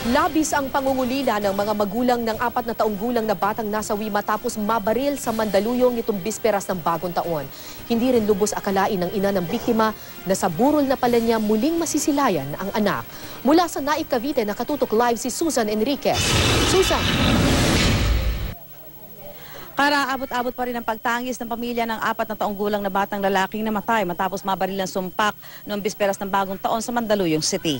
Labis ang pangungulila ng mga magulang ng 4 na taong gulang na batang nasawi matapos mabaril sa Mandaluyong nitong bisperas ng bagong taon. Hindi rin lubos akalain ng ina ng biktima na sa burol na pala niya muling masisilayan ang anak. Mula sa Naik, Cavite, nakatutok live si Susan Enriquez. Susan! Abot-abot pa rin ang pagtangis ng pamilya ng 4 na taong gulang na batang lalaking namatay matapos mabaril ng sumpak noong bisperas ng bagong taon sa Mandaluyong City.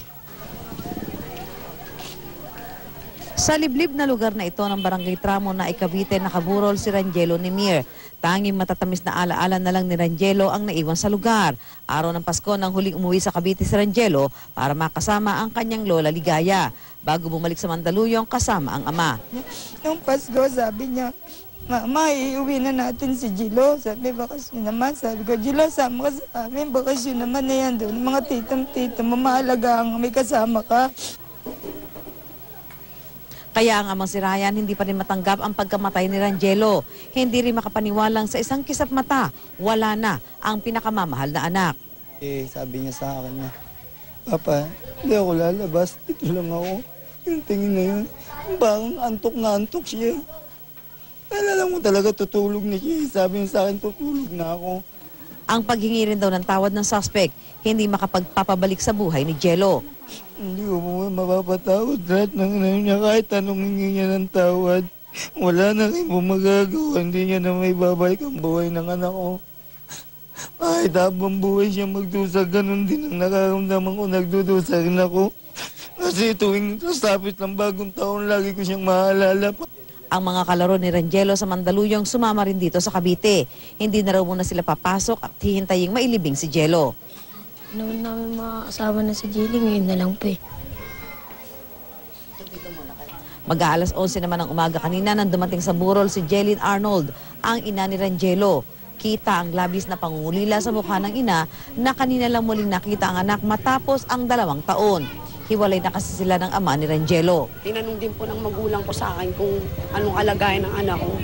Sa liblib na lugar na ito ng Barangay Tramo na Cavite, nakaburol si Rangelo Nimir. Tanging matatamis na alaala na lang ni Rangelo ang naiwan sa lugar. Araw ng Pasko nang huling umuwi sa Cavite si Rangelo para makasama ang kanyang lola Ligaya. Bago bumalik sa Mandaluyong kasama ang ama. Nung Pasko sabi niya, Mama, iuwi na natin si Gilo. Sabi, bakasyon naman. Sabi ko, Gilo, sama ka sa amin. Bakasyon naman na yan doon. Mga titam-titam, mamaalagaan, may kasama ka. Kaya ang amang si Ryan hindi pa rin matanggap ang pagkamatay ni Rangelo. Hindi rin makapaniwalang sa isang kisap mata, wala na ang pinakamamahal na anak. Sabi niya sa akin na, Papa, hindi ako lalabas. Ito lang ako. Yung tingin na yun, parang antok na antok siya. Alam mo talaga tutulog na siya. Sabi niya sa akin, tutulog na ako. Ang paghingi rin daw ng tawad ng suspect, hindi makapagpapabalik sa buhay ni Jello. Hindi ko mo mapapatawad lahat ng niya kahit anong hingi niya ng tawad. Wala na rin po magagawa. Hindi niya na may babalik ang buhay ng anak ko. Kahit habang buhay siya magdusa, ganun din ang nakaramdaman ko. Nagdudusa rin ako. Kasi tuwing sasapit ng bagong taon, lagi ko siyang maalala. Ang mga kalaro ni Rangelo sa Mandaluyong sumama rin dito sa Cavite. Hindi na raw muna sila papasok at hihintaying mailibing si Jello. Noon namin makakasama na si Jelly, ngayon na lang po eh. Mag-aalas 11 naman ng umaga kanina nang dumating sa burol si Jeline Arnold, ang ina ni Rangelo. Kita ang labis na pangungulila sa mukha ng ina na kanina lang muling nakita ang anak matapos ang 2 taon. Hiwalay na kasi sila ng ama ni Rangelo. Tinanong din po ng magulang ko sa akin kung anong kalagayan ng anak ko.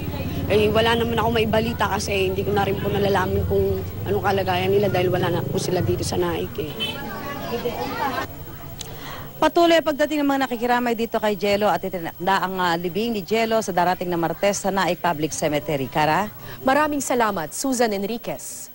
Wala naman ako maibalita kasi hindi ko na rin po nalalaman kung anong kalagayan nila dahil wala na po sila dito sa Naik eh. Patuloy pagdating ng mga nakikiramay dito kay Jello at itinakda ang libing ni Jello sa darating na Martes sa Naik Public Cemetery. Kara? Maraming salamat, Susan Enriquez.